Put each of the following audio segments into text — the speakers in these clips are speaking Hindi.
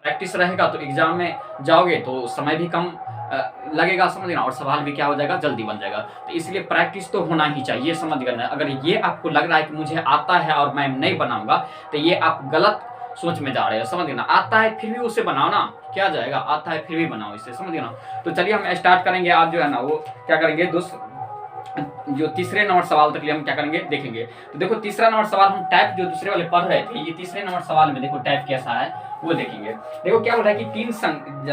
प्रैक्टिस रहेगा तो एग्जाम में जाओगे तो समय भी कम लगेगा, समझना, और सवाल भी क्या हो जाएगा, जल्दी बन जाएगा। तो इसलिए प्रैक्टिस तो होना ही चाहिए, समझ गए। अगर ये आपको लग रहा है कि मुझे आता है और मैं नहीं बनाऊंगा, तो ये आप गलत सोच में जा रहे हो, समझ गए ना। आता है फिर भी उसे बनाओ ना, क्या जाएगा, आता है फिर भी बनाओ इसे, समझ गए ना। तो चलिए हम स्टार्ट करेंगे। आप जो है ना वो क्या करेंगे, जो तीसरे नंबर सवाल तक लिए हम क्या करेंगे, देखेंगे। तो देखो तीसरा नंबर सवाल हम टाइप जो दूसरे वाले पढ़ रहे थे, ये तीसरे नंबर सवाल में देखो टाइप कैसा है वो देखेंगे। देखो क्या बोल रहा है कि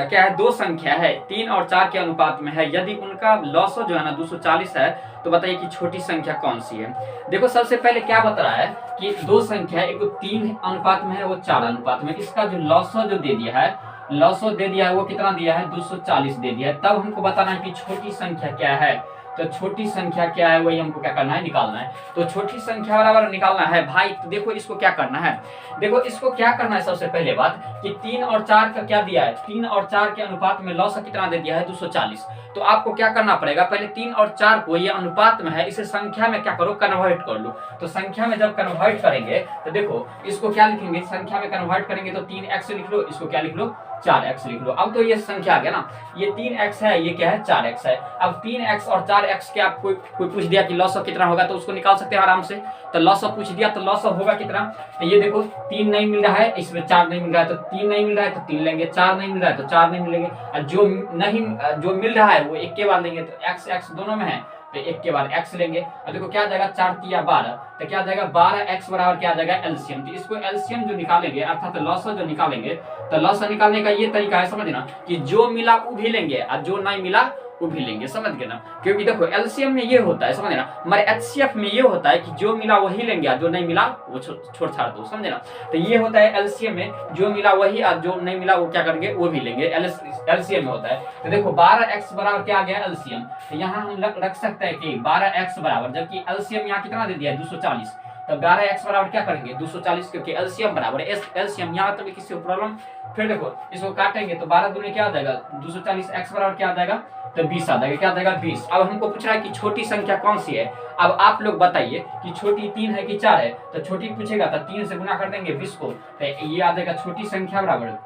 क्या है, दो संख्या है 3 और 4 के अनुपात में है, यदि उनका लॉसो जो है ना 240 है, तो बताइए कि छोटी संख्या कौन सी है। देखो सबसे पहले क्या बता रहा है कि दो संख्या है, एक 3 अनुपात में है, वो 4 अनुपात में। इसका जो लॉसो जो दे दिया है, लॉसो दे दिया है, वो कितना दिया है, 240 दे दिया है। तब हमको बताना है कि छोटी संख्या क्या है। तो छोटी संख्या क्या है, वही हमको क्या करना है, निकालना है। तो छोटी संख्या बराबर निकालना है भाई। तो देखो इसको क्या करना है, देखो इसको क्या करना है, सबसे पहले बात कि 3 और 4 का क्या दिया है, 3 और 4 के अनुपात में लॉस कितना दे दिया है, 240। तो आपको क्या करना पड़ेगा, पहले 3 और 4 को, ये अनुपात में है, इसे संख्या में क्या करो, कन्वर्ट कर लो। तो संख्या में जब कन्वर्ट करेंगे तो देखो इसको क्या लिखेंगे, संख्या में कन्वर्ट करेंगे तो 3x लिख लो, इसको क्या लिख लो, 4x लिख लो। अब तो ये संख्या आ गया ना, ये 3x है, ये क्या है, 4x है। अब 3x और 4x के आप कोई पूछ दिया कि लॉस कितना होगा, तो उसको निकाल सकते हैं आराम से। तो लॉस पूछ दिया तो लॉस होगा कितना, तो ये देखो 3 नहीं मिल रहा है, इसमें 4 नहीं मिल रहा है, तो 3 नहीं मिल रहा है तो 3 लेंगे, 4 नहीं मिल रहा है तो 4 नहीं मिलेंगे, और जो मिल रहा है वो एक के बाद लेंगे। तो x x दोनों में है तो एक के बाद x लेंगे। और देखो क्या जाएगा, 4 तिया 12, तो क्या जाएगा 12x बराबर क्या जाएगा, एलसीएम। तो इसको एलसीएम जो निकालेंगे, अर्थात लॉस जो निकालेंगे, तो लॉस निकालने का ये तरीका है, समझना, कि जो मिला वो भी लेंगे और जो नहीं मिला वो भी लेंगे, समझ गए ना। क्योंकि देखो एलसीएम में ये होता है, समझे ना, हमारे एचसीएफ में ये होता है कि जो मिला वही लेंगे और जो नहीं मिला वो छोड़ छाड़ दो, समझे ना। तो ये होता है एलसीएम में, जो मिला वही और जो नहीं मिला वो क्या करेंगे, वो भी लेंगे, एलसीएम में होता है। तो देखो 12x बराबर क्या आ गया, एलसीएम। तो यहाँ हम रख सकते हैं कि 12x बराबर, जबकि एलसीएम यहाँ कितना दे दिया है, 240। तो 12x बराबर क्या करेंगे, 240, क्योंकि एलसीएम बराबर एलसीएम। यहाँ तक किसी को प्रॉब्लम, फिर देखो इसको काटेंगे तो 12 दूनी क्या आ जाएगा, 240, x बराबर क्या आ जाएगा, तो 20 आ जाएगा, क्या आ जाएगा, 20। अब हमको पूछ रहा है कि छोटी संख्या कौन सी है। अब आप लोग बताइए कि छोटी 3 है कि 4 है। तो छोटी पूछेगा तो 3 से गुना कर देंगे 20 को, तो ये आ जाएगा छोटी संख्या बराबर।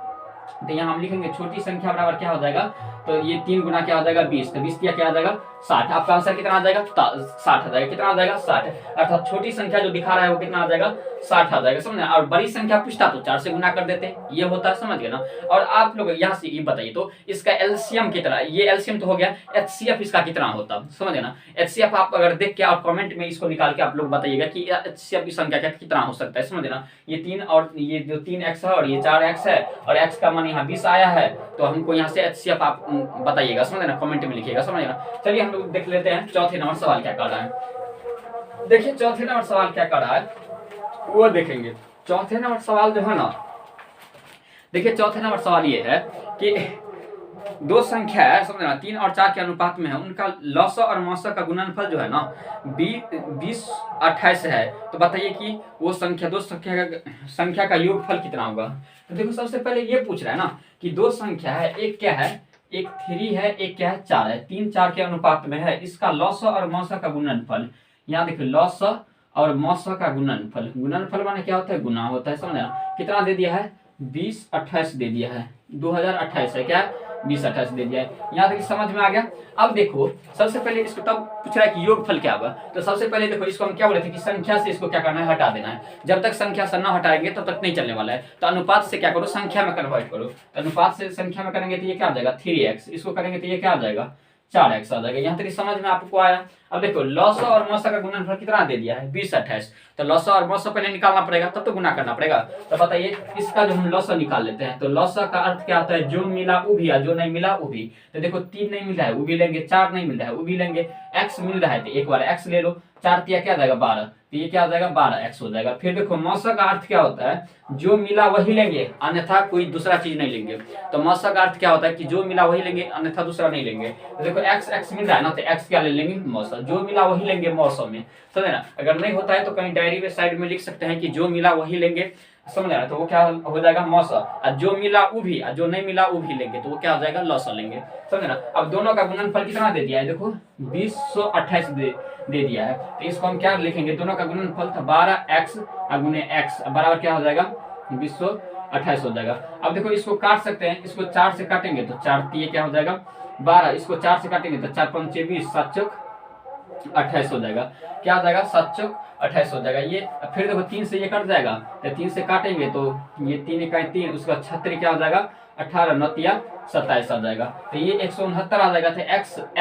तो यहाँ हम लिखेंगे छोटी संख्या बराबर क्या हो जाएगा, तो ये 3 गुना क्या हो जाएगा, 20। तो 20 क्या आ जाएगा, 60। आपका आंसर कितना आ जाएगा, 60 आ जाएगा। कितना आ जाएगा, 60। अर्थात छोटी संख्या जो दिखा रहा है वो कितना आ जाएगा, 60 आ जाएगा, समझे। और बड़ी संख्या पूछता तो 4 से गुना कर देते, ये होता है, समझ गए ना। और आप लोग यहाँ से ये बताइए तो इसका एलसीएम कितना, ये एलसीएम तो हो गया, एचसीएफ इसका कितना होता, समझ गए ना। एचसीएफ आप अगर देख के और कमेंट में इसको निकाल के आप लोग बताइएगा कि एचसीएफ की संख्या कितना हो सकता है, समझ गए ना। ये 3 और ये जो 3x है और ये 4x है और x का मान यहाँ 20 आया है, तो हमको यहाँ से एचसीएफ आप बताइएगा, समझ ना, कमेंट में लिखिएगा, समझ ना। चलिए हम लोग देख लेते हैं चौथे नंबर सवाल क्या कर रहा है। देखिए चौथे नंबर सवाल क्या कर रहा है वो देखेंगे। चौथे नंबर सवाल जो है ना, देखिए चौथे नंबर सवाल ये है कि दो संख्या है, समझना, 3 और 4 के अनुपात में है, उनका लॉसो और मौसो का गुणनफल जो है ना 20 28 है। तो बताइए कि वो संख्या, दो संख्या का योगफल कितना होगा। तो देखो सबसे पहले ये पूछ रहा है ना कि दो संख्या है, एक क्या है, एक 3 है, एक क्या है, 4 है, 3 4 के अनुपात में है, इसका लॉसो और मौसो का गुणनफल। यहाँ देखो लॉसो और मौसो का गुणनफल, गुणनफल माने क्या होता है, गुना होता है, समझना। कितना दे दिया है, 20 28 दे दिया है, 2028 है, क्या 20 28 दे दिया है। यहाँ तक समझ में आ गया। अब देखो सबसे पहले इसको तब पूछ रहा है कि योगफल क्या होगा। तो सबसे पहले देखो इसको हम क्या बोले थे कि संख्या से इसको क्या करना है, हटा देना है। जब तक संख्या से ना हटाएंगे तब तक नहीं चलने वाला है। तो अनुपात से क्या करो, संख्या में कन्वर्ट करो। तो अनुपात से संख्या में करेंगे तो ये क्या आ जाएगा, 3x। इसको करेंगे तो ये क्या आ जाएगा, 4x आ जाएगा। यहाँ तक समझ में आपको आया। अब देखो लॉसो और मौसो का गुणनफल कितना दे दिया है, 20 28। तो लॉसो और मौसो पहले निकालना पड़ेगा, तब तो गुना करना पड़ेगा। तो बताइए इसका जो हम लॉसो निकाल लेते हैं, तो लॉसो का अर्थ क्या होता है, जो मिला वो भी और जो नहीं मिला वो भी। तो देखो 3 नहीं मिल रहा है वो भी लेंगे, 4 नहीं मिल रहा है वो भी लेंगे, x मिल रहा है तो एक बार x ले लो, 4 तिया क्या आ जाएगा 12, तो ये क्या आ जाएगा 12x हो जाएगा। फिर देखो मौसो का अर्थ क्या होता है, जो मिला वही लेंगे अन्यथा कोई दूसरा चीज नहीं लेंगे। तो मौसो का अर्थ क्या होता है कि जो मिला वही लेंगे अन्यथा दूसरा नहीं लेंगे। तो देखो x मिल रहा है ना, तो x क्या ले लेंगे, मौसो, जो मिला वही लेंगे मौसो में, समझे ना। अगर नहीं होता है तो कहीं डायरी में साइड में लिख सकते हैं कि जो मिला वही लेंगे, समझ रहा है। तो वो क्या हो जाएगा, मौसो, और जो मिला वो भी और जो नहीं मिला वो भी लेंगे, तो वो क्या हो जाएगा, लॉसो लेंगे, समझे ना। अब दोनों का गुणनफल कितना दे दिया है, देखो 2028 दे दिया है। तो इसको हम क्या लिखेंगे, दोनों का गुणनफल था 12x गुने x बराबर क्या हो जाएगा, 20 28 हो जाएगा। अब देखो इसको काट सकते हैं, इसको 4 से काटेंगे तो 4 ये क्या हो जाएगा 12, इसको 4 से काटेंगे तो 4 5 20, 7 चौक 28 हो जाएगा। क्या हो जाएगा 7 चौक 28 हो जाएगा। ये फिर देखो 3 से ये कट जाएगा तो 3 से काटेंगे तो ये 3 इकाई 3, उसका 36 क्या हो जाएगा 18 9 27 आ जाएगा। तो ये 169 आ जाएगा। तो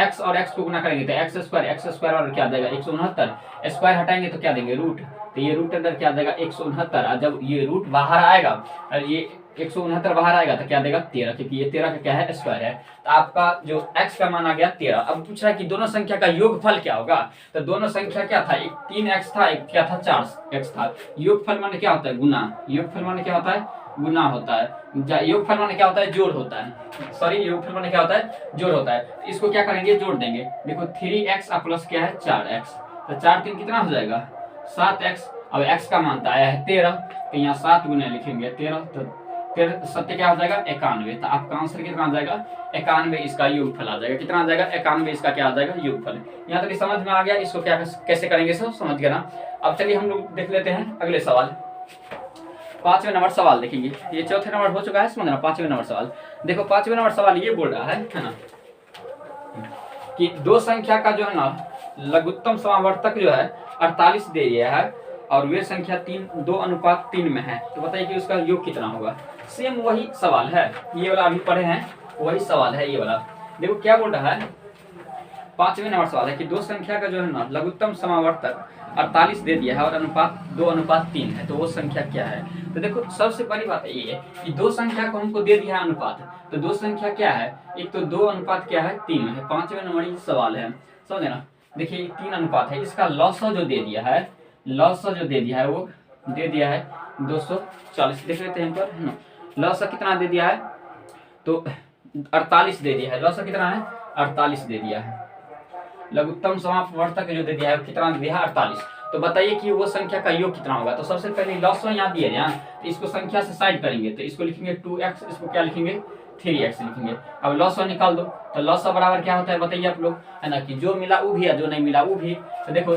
x और x को गुना करेंगे तो x स्क्वायर और क्या आ जाएगा 169, स्क्वायर हटाएंगे तो क्या देंगे रूट, तो ये रूट अंदर क्या आ जाएगा 169। और जब ये रूट बाहर आएगा और ये 169 बाहर आएगा तो क्या देगा 13, क्योंकि ये 13 का क्या है स्क्वायर है। तो आपका जो x का मान आ गया 13। अब पूछ रहा है कि दोनों संख्या का योगफल क्या होगा। तो दोनों संख्या क्या था, एक 3x था, एक क्या था 4x था। योगफल माने क्या होता है गुना, योगफल माने क्या होता है गुना होता है। योगफल माने क्या होता है जोड़ होता है, सॉरी योगफल माने क्या होता है जोड़ होता है। इसको क्या करेंगे जोड़ देंगे। देखो 3x प्लस क्या है 4x, तो 4 3 कितना हो जाएगा 7x। अब x का मानता है 13, तो यहाँ 7 गुना लिखेंगे 13, तो 13 7 क्या हो जाएगा 91। तो आपका आंसर कितना आ जाएगा 91, इसका योगफल आ जाएगा। कितना आ जाएगा 91, इसका क्या आ जाएगा योगफल। यहाँ तक समझ में आ गया। इसको क्या कैसे करेंगे सब समझ गया ना। अब चलिए हम लोग देख लेते हैं अगले सवाल। 5वें नंबर सवाल देखेंगे। ये चौथे नंबर हो चुका है, समझना। 5वें नंबर सवाल देखो। 5वें नंबर सवाल ये बोल रहा है ना कि दो संख्या का जो है ना लघुत्तम समावर्तक जो है 48 दे दिया है और वे संख्या 2:3 में है। तो बताइए कि उसका योग कितना होगा। सेम वही सवाल है, ये वाला अभी पढ़े हैं वही सवाल है ये वाला। देखो क्या बोल रहा है 5वें नंबर सवाल है कि दो संख्या का जो है ना लघुत्तम समावर्तक 48 दे दिया है और अनुपात 2:3 है, तो वो संख्या क्या है। तो देखो सबसे बड़ी बात ये है कि दो संख्या को हमको दे दिया है अनुपात, तो दो संख्या क्या है, एक तो 2 अनुपात क्या है 3 है। 5वें नंबर ये सवाल है, समझे ना। देखिए 3 अनुपात है, इसका लॉसा जो दे दिया है, लॉसा जो दे दिया है वो दे दिया है 240। देख लेते हैं पर है ना, लॉसा कितना दे दिया है तो 48 दे दिया है। लॉसा कितना है 48 दे दिया है। लघुत्तम समावर्तक जो दे दिया है कितना दे दिया है 48। तो बताइए कि वो संख्या का योग कितना होगा। तो सबसे पहले लॉसा यहाँ दिया है, तो इसको संख्या से साइड करेंगे तो इसको लिखेंगे 2x, इसको क्या लिखेंगे 3x लिखेंगे। अब लॉसा निकाल दो, तो लॉसा बराबर क्या होता है बताइए आप लोग, है ना, कि जो मिला वो भी है, जो नहीं मिला वो भी। तो देखो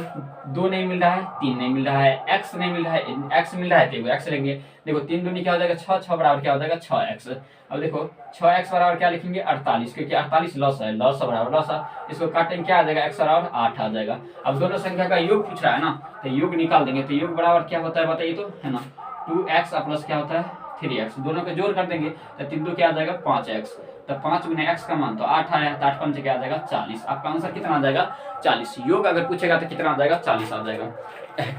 2 नहीं मिल रहा है, 3 नहीं मिल रहा है, x नहीं मिल रहा है, x मिल रहा है तो x लेंगे। देखो 3 दूनी क्या हो जाएगा 6, 6 बराबर क्या हो जाएगा 6x। अब देखो 6x बराबर क्या लिखेंगे 48, क्योंकि 48 लॉसा है, लॉसा बराबर लॉसा, इसको काटेंगे क्या आ जाएगा x बराबर 8 आ जाएगा। अब दोनों संख्या का योग पूछ रहा है ना, तो योग निकाल देंगे। तो योग बराबर क्या होता है बताइए तो, है ना 2x प्लस क्या होता है 3x, दोनों का जोड़ कर देंगे तो 3 2 क्या आ जाएगा 5x। तो 5 गुने x का मान तो 8 आया, तो 8 5 क्या आ जाएगा 40। आपका आंसर कितना आ जाएगा 40। योग अगर पूछेगा तो कितना आ जाएगा 40 आ जाएगा।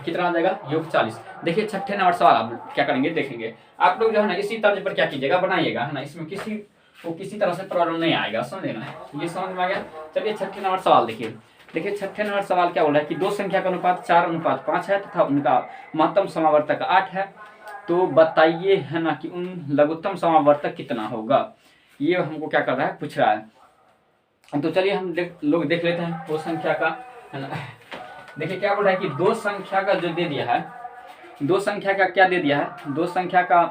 कितना आ जाएगा योग 40। देखिए 6ठे नंबर सवाल आप क्या करेंगे देखेंगे। आप लोग जो है ना इसी तर्ज पर क्या कीजिएगा बनाइएगा, है ना, इसमें किसी तरह से प्रॉब्लम नहीं आएगा, समझे ना, ये समझ में आ गया। चलिए 6ठे नंबर सवाल देखिए। देखिए 6ठे नंबर सवाल क्या बोल रहा है कि दो संख्या का अनुपात 4:5 है तथा उनका महत्तम समावर्तक 8 है, तो बताइए है ना कि उन लघुत्तम समावर्तक कितना होगा। ये हमको क्या कर रहा है पूछ रहा है। तो चलिए हम लोग देख लेते हैं वो संख्या का, है ना। देखिए क्या बोल रहा है कि दो संख्या का जो दे दिया है, दो संख्या का क्या दे दिया है, दो संख्या का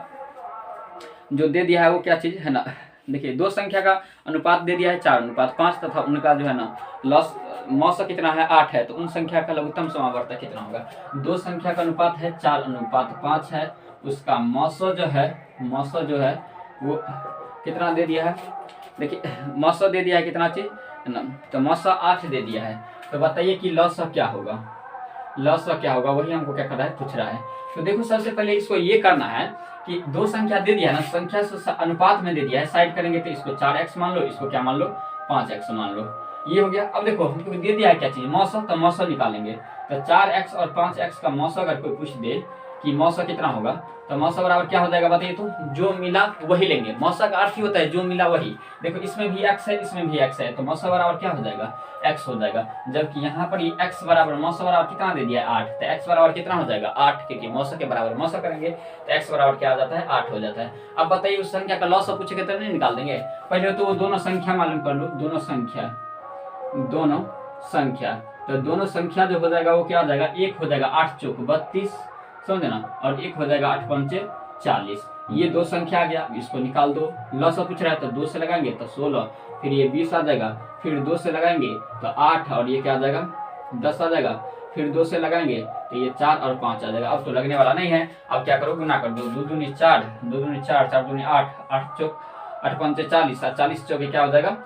जो दे दिया है वो क्या चीज है ना। देखिए दो संख्या का अनुपात दे दिया है 4:5 तथा उनका जो है ना मौसा कितना है 8 है, तो उन संख्या का लघुत्तम समावर्तक कितना होगा। दो संख्या का अनुपात है 4:5 है, उसका मौसा जो है वो कितना दे दिया है। देखिए मौसा दे दिया है कितना चीज है ना, तो मौसा 8 दे दिया है। तो बताइए कि लॉसा क्या होगा, लॉसा क्या होगा, वही हमको क्या कर रहा है पूछ रहा है। तो देखो सबसे पहले इसको ये करना है कि दो संख्या दे दिया है ना, संख्या से अनुपात में दे दिया है, साइड करेंगे तो इसको 4x मान लो, इसको क्या मान लो 5x मान लो, ये हो गया। अब देखो हमको दे दिया है क्या चीज मौसा, तो मौसा निकालेंगे। तो 4x और 5x का मौसा अगर कोई पूछ दे कि मौसा कितना होगा, तो मौसा बराबर क्या हो जाएगा बताइए तो, जो मिला वही लेंगे। मौसा का अर्थ ही होता है जो मिला वही। देखो इसमें भी x है, इसमें भी x है, तो मौसा बराबर क्या हो जाएगा x हो जाएगा। जबकि यहाँ पर ये x बराबर मौसा बराबर कितना दे दिया है 8, तो x बराबर कितना हो जाएगा 8, क्योंकि मौसा के बराबर मौसा करेंगे तो x बराबर क्या आ जाता है 8 हो जाता है। अब बताइए उस संख्या का लॉसा पूछेगा तो नहीं निकाल देंगे। पहले तो दोनों संख्या मालूम कर लो, दोनों संख्या, तो दोनों संख्या जो हो जाएगा वो क्या हो जाएगा, एक हो जाएगा 8 चौक 32, समझे ना, और एक हो जाएगा 8 पंचे 40। ये दो संख्या आ गया, इसको निकाल दो। लॉसा पूछ रहा है तो 2 से लगाएंगे तो 16, फिर ये 20 आ जाएगा, फिर 2 से लगाएंगे तो 8 और ये क्या आ जाएगा 10 आ जाएगा, फिर 2 से लगाएंगे तो ये 4 और 5 आ जाएगा। अब तो लगने वाला नहीं है। अब क्या करो, गुना कर दो, 2 दूनी 4, 2 दूनी 4, 4 दूनी 8, 8 चौक 8 पंचे 40, 40 चौके क्या हो जाएगा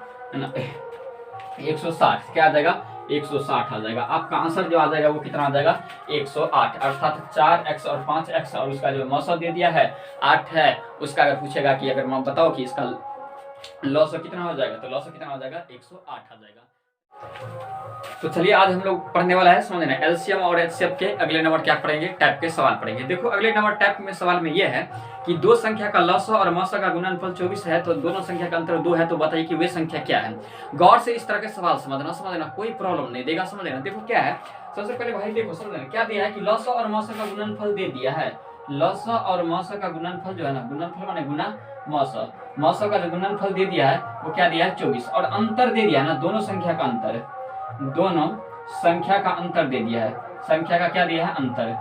160, क्या आ जाएगा 160 आ जाएगा। आपका आंसर जो आ जाएगा वो कितना आ जाएगा 108, अर्थात 4x और 5x, और उसका जो मौसा दे दिया है 8 है। उसका अगर पूछेगा कि अगर मैं बताओ कि इसका लॉस कितना हो जाएगा, तो लॉस कितना हो जाएगा 108 आ जाएगा। तो चलिए आज हम लोग पढ़ने वाला है, समझना एलसीएम और एचसीएफ के अगले नंबर क्या पढ़ेंगे, टाइप के सवाल पढ़ेंगे। देखो अगले नंबर टाइप में सवाल में ये है कि दो संख्या का लॉस और मौसा का गुणनफल 24 है, तो दोनों संख्या का अंतर 2 है, तो बताइए कि वे संख्या क्या है। गौर से इस तरह के सवाल समझना, कोई प्रॉब्लम नहीं देगा, समझ लेना। देखो क्या है, सबसे पहले भाई देखो समझ लेना क्या दिया है कि लॉस और मौसा का गुणनफल दे दिया है। लॉस और मौसा का गुणनफल जो है ना, गुणनफल माने गुना मौसा, मौसा का जो गुणनफल दे दिया है वो क्या दिया है 24, और अंतर दे दिया है ना, दोनों संख्या का अंतर, दोनों संख्या का अंतर दे दिया है। संख्या का क्या दिया है अंतर,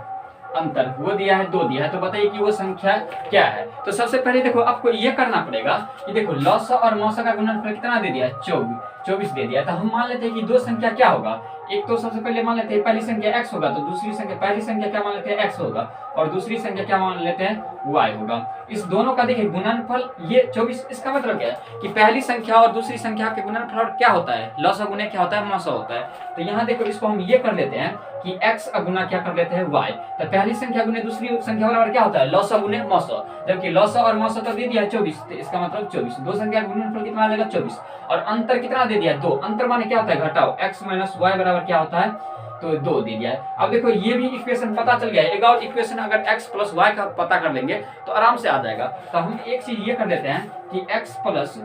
अंतर वो दिया है 2 दिया है, तो बताइए कि वो संख्या क्या है। तो सबसे पहले देखो आपको ये करना पड़ेगा कि देखो लॉस और मौसा का गुणनफल कितना दे दिया है 24 दे दिया है। तो हम मान लेते हैं कि दो संख्या क्या होगा, एक तो सबसे पहले मान लेते हैं पहली संख्या x होगा, तो दूसरी संख्या, पहली संख्या क्या मान लेते हैं x होगा और दूसरी संख्या क्या मान लेते हैं y होगा। इस दोनों का देखिए गुणनफल ये 24, इसका मतलब क्या है कि पहली संख्या और दूसरी संख्या के गुणनफल क्या होता है, लॉस गुणे क्या होता है मौसा होता है। तो यहाँ देखो इसको हम ये कर लेते हैं कि x गुना क्या कर लेते हैं y, तो पहली संख्या गुने दूसरी संख्या बराबर क्या होता है लॉस गुने मौसा, जबकि लॉस और मौसा तो दे दिया है 24, तो इसका मतलब 24, दो संख्या का गुणनफल कितना आ जाएगा 24, और अंतर कितना दे दिया है 2, अंतर माने क्या होता है घटाओ, x माइनस y बराबर क्या होता है तो 2 दे दिया है। अब देखो ये भी इक्वेशन पता चल गया है, एक और इक्वेशन अगर x प्लस y का पता कर लेंगे तो आराम से आ जाएगा। तो हम एक चीज ये कर लेते हैं कि x प्लस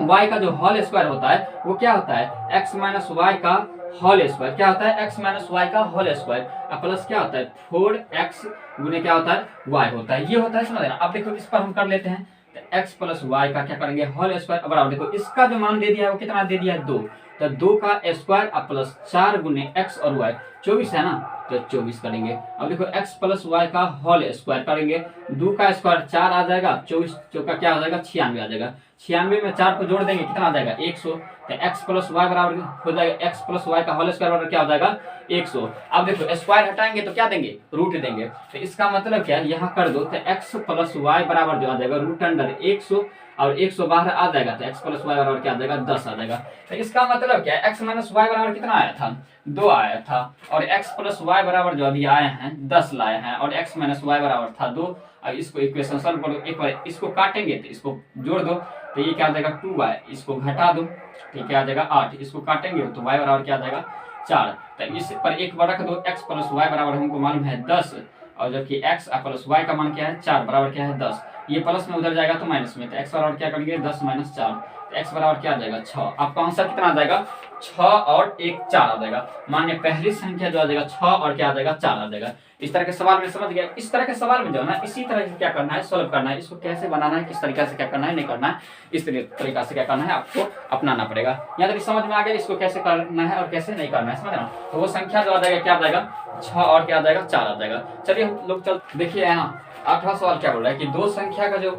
y का जो होल स्क्वायर होता है वो क्या होता है x माइनस y का होल स्क्वायर, क्या होता है x माइनस y का होल स्क्वायर, प्लस क्या होता है 4x गुने क्या होता है y होता है, ये होता है, समझ लेना। अब देखो इस पर हम कर लेते हैं, तो x प्लस y का क्या करेंगे होल स्क्वायर बराबर, देखो इसका जो मान दे दिया है वो कितना दे दिया है 2, तो 2 का स्क्वायर प्लस 4 गुने x और y 24 है ना, तो 24 करेंगे। अब देखो x प्लस y का होल स्क्वायर करेंगे, 2 का स्क्वायर 4 आ जाएगा, 24 चौका क्या आ जाएगा 96 आ जाएगा, 96 में 4 को जोड़ देंगे कितना आ जाएगा 100, तो x प्लस y बराबर हो जाएगा, x प्लस y का होल स्क्वायर बराबर क्या हो जाएगा 100। अब देखो स्क्वायर हटाएंगे तो क्या देंगे रूट देंगे, तो इसका मतलब क्या है यहाँ कर दो, तो x प्लस y बराबर जो आ जाएगा रूट अंडर 100, और 100 बाहर आ जाएगा तो x प्लस y बराबर क्या आ जाएगा 10 आ जाएगा। तो इसका मतलब क्या है x माइनस y बराबर कितना आया था 2 आया था, और x प्लस y बराबर जो अभी आए हैं 10 लाए हैं, और x माइनस y बराबर था 2। अब इसको इक्वेशन सॉल्व करो, एक बार इसको काटेंगे तो इसको जोड़ दो, तो ये क्या आ जाएगा 2y, इसको घटा दो तो क्या आ जाएगा 8, इसको काटेंगे तो y बराबर क्या आ जाएगा 4, तो इस पर एक बार रख दो, x प्लस y बराबर हमको मालूम है 10, और जबकि x प्लस y का मान क्या है 4 बराबर क्या है 10, ये प्लस में उधर जाएगा तो माइनस में, तो x बराबर क्या करेंगे 10 माइनस 4, तो x बराबर क्या आ जाएगा 6। आपका आंसर कितना आ जाएगा 6 और 1 4 आ जाएगा, मानिए पहली संख्या जो आ जाएगा 6 और क्या आ जाएगा 4 आ जाएगा। इस तरह के सवाल में समझ गया, इस तरह के सवाल में जो है ना इसी तरह से क्या करना है सॉल्व करना है, इसको कैसे बनाना है, किस तरीके से क्या करना है नहीं करना है, इस तरीका से क्या करना है आपको अपनाना पड़ेगा। यहाँ तक समझ में आ गया इसको कैसे करना है और कैसे नहीं करना है, समझना। तो वो संख्या जो आ जाएगा क्या आ जाएगा 6 और क्या आ जाएगा 4 आ जाएगा। चलिए हम लोग चल देखिए है ना 8वां सवाल क्या बोल रहा है कि दो संख्या का जो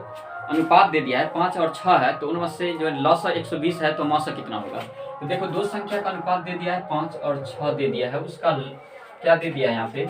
अनुपात दे दिया है 5 और 6 है, तो उनमें से जो लॉस 120 है तो मौसा कितना होगा। तो देखो दो संख्या का अनुपात दे दिया है 5 और 6 दे दिया है, उसका क्या दे दिया है यहाँ पे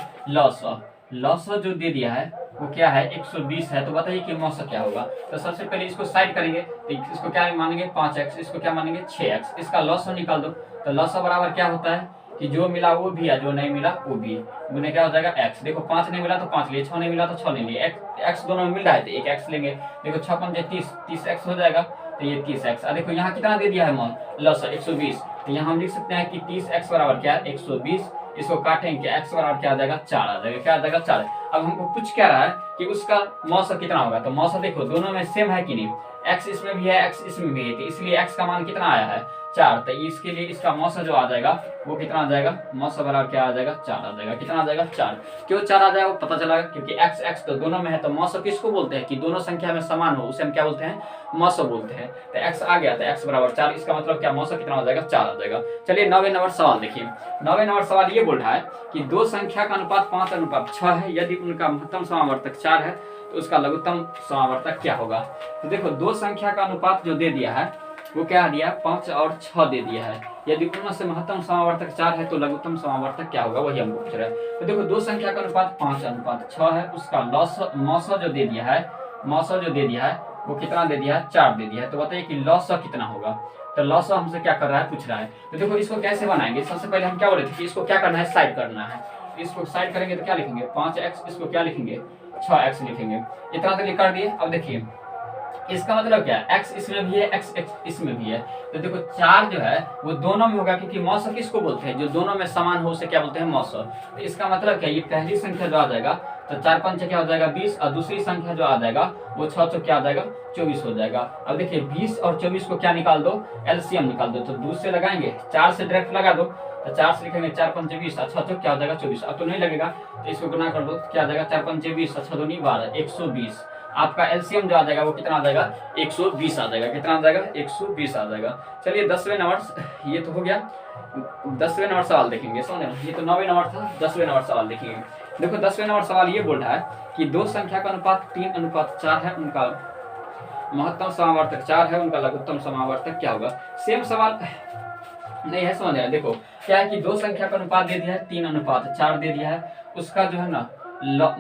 लॉस जो दे दिया है वो क्या है 120 है, तो बताइए कि मौसा क्या होगा। तो सबसे पहले इसको साइड करेंगे, तो इसको क्या मानेंगे 5x, इसको क्या मानेंगे 6x, इसका लॉस निकाल दो, तो लॉस बराबर क्या होता है कि जो मिला वो भी है, जो नहीं मिला वो भी, गुने क्या हो जाएगा x। देखो 5 नहीं मिला तो 5 लिए, 6 नहीं मिला तो 6 नहीं लिए, x दोनों में मिल रहा है तो 1x लेंगे। देखो 6 पंजे 30x हो जाएगा, तो ये 30x। देखो यहाँ कितना दे दिया है मान लॉस 120, तो यहाँ हम लिख सकते हैं कि 30x बराबर क्या है 120, इसको काटेंगे x बराबर क्या आ जाएगा 4 आ जाएगा, क्या आ जाएगा 4। अब हमको पूछ क्या रहा है कि उसका मौसा कितना होगा, तो मौसा देखो दोनों में सेम है कि नहीं, x इसमें भी है x इसमें भी है, तो इसलिए x का मान कितना आया है 4, तो इसके लिए इसका मौसा जो आ जाएगा वो कितना आ जाएगा मौसा बराबर क्या आ जाएगा 4 आ जाएगा। कितना आ जाएगा 4, क्यों 4 आ जाएगा वो पता चला, क्योंकि x x तो दोनों में है, तो मौसा किसको बोलते हैं कि दोनों संख्या में समान हो उसे हम क्या बोलते हैं मौसा बोलते हैं। तो x आ गया तो x बराबर 4, इसका मतलब क्या मौसा कितना हो जाएगा 4 आ जाएगा। चलिए 9वें नंबर सवाल देखिए, 9वें नंबर सवाल ये बोल रहा है कि दो संख्या का अनुपात 5 अनुपात 6 है, यदि उनका महत्तम समावर्तक 4 है तो उसका लघुत्तम समावर्तक क्या होगा। तो देखो दो संख्या का अनुपात जो दे दिया है वो क्या दिया है, 5 और 6 दे दिया है। यदि उनमें से महत्तम समावर्तक 4 है तो लघुत्तम समावर्तक क्या होगा, वही हमको पूछ रहा है। तो देखो दो संख्या का अनुपात 5:6 है, उसका मौसा जो दे दिया है, मौसा जो दे दिया है वो कितना दे दिया है, 4 दे दिया है। तो बताइए कि लौसा कितना होगा। तो लौसा हमसे क्या कर रहा है, पूछ रहा है। तो देखो इसको कैसे बनाएंगे, सबसे पहले हम क्या बोले थे कि इसको क्या करना है, साइड करना है। इसको साइड करेंगे तो क्या लिखेंगे, 5x, इसको क्या लिखेंगे, 6x लिखेंगे। इतना तो कर दिए। अब देखिए इसका मतलब क्या है, x इसमें भी है, x इसमें भी है। तो देखो 4 जो है वो दोनों में होगा, क्योंकि मौसा किसको बोलते हैं, जो दोनों में समान हो उसे क्या बोलते हैं, मौसा। तो इसका मतलब क्या, ये पहली संख्या जो आ जाएगा तो 4 5 क्या हो जाएगा 20, और दूसरी संख्या जो आ जाएगा वो 6 क्या आ जाएगा 24 हो जाएगा। अब देखिए 20 और 24 को क्या निकाल दो, एलसीएम निकाल दो। तो 2 से लगाएंगे, 4 से डायरेक्ट लगा दो, तो 4 से लिखेंगे 4 5 20, और 6 क्या हो जाएगा 24। अब तो नहीं लगेगा तो इसको गुना कर दो, क्या आ जाएगा 4 5 20, 6 2 12, 120। आपका एलसीएम जो आ जाएगा वो कितना आ जाएगा, 120 आ जाएगा। कितना आ जाएगा, 120 आ जाएगा। चलिए 10वें नंबर, ये तो हो गया। 10वें नंबर सवाल देखेंगे, समझ रहे, ये तो 9वें नंबर था, 10वें नंबर सवाल देखेंगे। देखो 10वें नंबर सवाल ये बोल रहा है कि दो संख्या का अनुपात 3:4 है, उनका महत्तम समावर्तक 4 है, उनका लघुत्तम समावर्तक क्या होगा। सेम सवाल नहीं है, समझ रहे। देखो क्या है कि दो संख्या का अनुपात दे दिया है, 3:4 दे दिया है, उसका जो है ना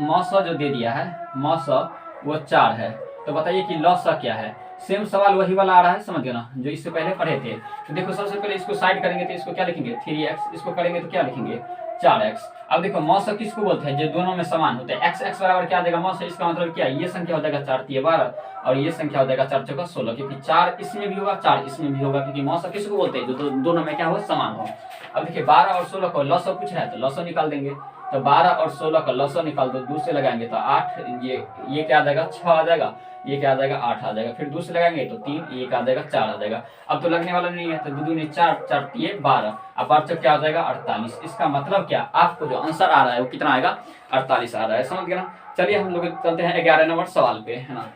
मौसा जो दे दिया है, मौसा वो 4 है। तो बताइए कि लौसा क्या है। सेम सवाल वही वाला आ रहा है, समझ गए ना, जो इससे पहले पढ़े थे। तो देखो सबसे पहले इसको साइड करेंगे तो इसको क्या लिखेंगे 3x, इसको करेंगे तो क्या लिखेंगे 4x। अब देखो मौसा किसको बोलते हैं, जो दोनों में समान होते हैं। x x बराबर क्या आ जाएगा मौसा, इसका मतलब क्या, ये संख्या हो जाएगा 4 3 12, और ये संख्या हो जाएगा 4 4 16, क्योंकि 4 इसमें भी होगा 4 इसमें भी होगा, क्योंकि मौसा किसको बोलते हैं, जो दोनों में क्या हो, समान हो। अब देखिए 12 और 16 को लौसा पूछ रहा है, तो लौसा निकाल देंगे। तो 12 और 16 का लौसा निकाल दो, 2 से लगाएंगे तो 8, ये क्या आ जाएगा 6 आ जाएगा, ये क्या आ जाएगा 8 आ जाएगा। फिर 2 से लगाएंगे तो 3, ये क्या आ जाएगा 4 आ जाएगा। अब तो लगने वाला नहीं है, तो 2 दूनी 4, 4 ये 12, अब 8 क्या हो जाएगा 48। इसका मतलब क्या, आपको जो आंसर आ रहा है वो कितना आएगा, 48 आ रहा है, समझ गए ना। चलिए हम लोग चलते हैं 11 नंबर सवाल पे, है ना।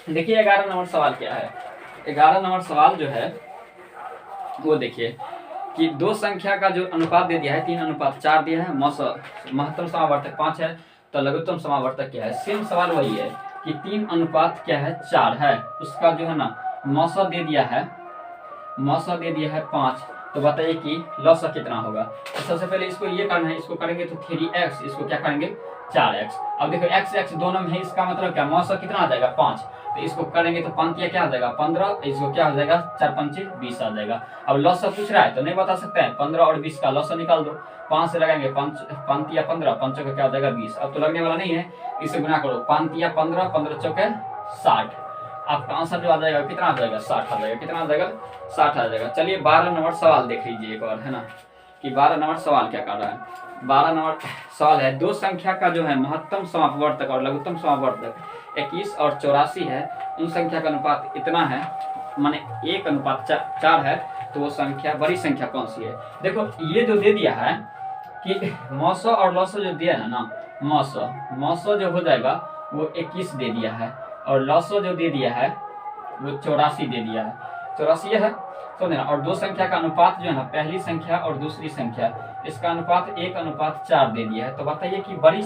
देखिए 11 नंबर सवाल क्या है। 11 नंबर सवाल जो है वो देखिए कि दो संख्या का जो अनुपात दे दिया है 3:4 दिया है, महत्तम समावर्तक 5 है, तो लघुत्तम समावर्तक क्या है। सेम सवाल वही है कि 3:4 है, उसका जो है ना मौसा दे दिया है, मौसा दे दिया है 5। तो बताइए कि लौसा कितना होगा। तो सबसे पहले इसको ये करना है, इसको करेंगे तो 3x, इसको क्या करेंगे 4x। अब देखो x x दोनों में है, इसका मतलब क्या, मौसा कितना आ जाएगा 5, तो इसको करेंगे तो पंतिया क्या आ जाएगा 15, इसको क्या हो जाएगा 4 5 20 आ जाएगा। अब लौसा पूछ रहा है तो नहीं बता सकते हैं, 15 और 20 का लौसा निकाल दो, 5 से लगाएंगे, पंतिया 15, 5 का क्या हो जाएगा 20। अब तो लगने वाला नहीं है, इसे गुना करो, पंतिया 15, 15 चौके 60, आपका आंसर जो आ जाएगा कितना आ जाएगा 60 आ जाएगा। कितना आ जाएगा 60 आ जाएगा। चलिए 12 नंबर सवाल देख लीजिए एक बार, है ना, कि 12 नंबर सवाल क्या कर रहा है। 12 नंबर सवाल है, दो संख्या का जो है महत्तम समावर्तक और लघुत्तम समावर्तक 21 और 84 है, उन संख्या का अनुपात इतना है, माने 1:4 है, तो वो संख्या बड़ी संख्या कौन सी है। देखो ये जो दे दिया है कि मौसा और लौसा जो दिया है ना, मौसा जो हो जाएगा वो 21 दे दिया है, और लौसा जो दे दिया है वो 84 दे दिया है, 84 है, तो ना। और दो संख्या का अनुपात जो है ना, पहली संख्या और दूसरी संख्या, इसका अनुपात 1:4 दे दिया है। तो बताइए कि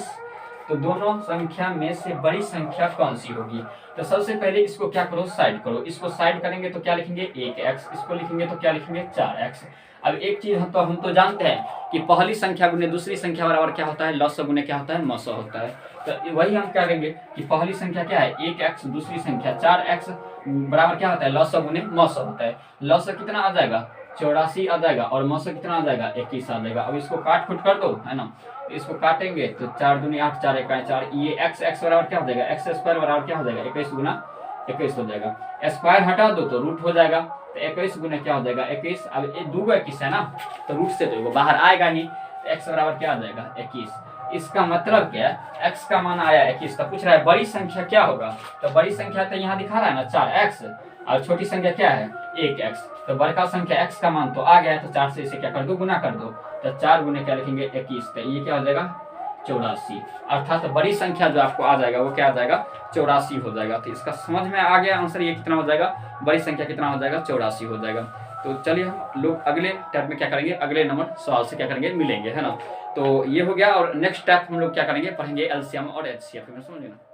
तो दोनों संख्या में से बड़ी संख्या कौन सी होगी। तो सबसे पहले इसको क्या करो, साइड करो। इसको साइड करेंगे तो क्या लिखेंगे 1x, इसको लिखेंगे तो क्या लिखेंगे 4x। अब एक चीज हम तो जानते हैं कि पहली संख्या गुने दूसरी संख्या बराबर क्या होता है, लौसा गुने क्या होता है, मौसा होता है। तो वही हम क्या करेंगे कि पहली संख्या क्या है 1x, दूसरी संख्या 4x बराबर क्या होता है, लौसा गुने मौसा होता है। लौसा कितना आ जाएगा 84 आ जाएगा, और मौसा कितना आ जाएगा 21 आ जाएगा। अब इसको काट खुट कर दो, है ना, इसको काटेंगे तो 4 दूनी 8, 4 1 4, ये x बराबर क्या हो जाएगा, x² बराबर क्या हो जाएगा 21 गुना 21 हो जाएगा। स्क्वायर हटा दो तो रूट हो जाएगा, तो 21 गुना क्या हो जाएगा 21। अब ये 2 21 है ना, तो रूट से तो बाहर आएगा नहीं, तो x बराबर क्या हो जाएगा 21। इसका मतलब क्या है, x का मान आया 21। तो पूछ रहा है बड़ी संख्या क्या होगा, तो बड़ी संख्या तो यहाँ दिखा रहा है ना 4x, और छोटी संख्या क्या है 1x। तो बड़का संख्या x का मान तो आ गया है, तो 4 से इसे क्या कर दो, गुना कर दो, तो 4 गुने क्या लिखेंगे 21, तो ये क्या हो जाएगा 84। अर्थात बड़ी संख्या जो आपको आ जाएगा वो क्या आ जाएगा 84 हो जाएगा। तो इसका समझ में आ गया आंसर, ये कितना हो जाएगा, बड़ी संख्या कितना हो जाएगा 84 हो जाएगा। तो चलिए हम लोग अगले टैब में क्या करेंगे, अगले नंबर सवाल से क्या करेंगे, मिलेंगे, है ना। तो ये हो गया, और नेक्स्ट टैब हम लोग क्या करेंगे, पढ़ेंगे एलसीएम और एचसीएफ, समझ लेना।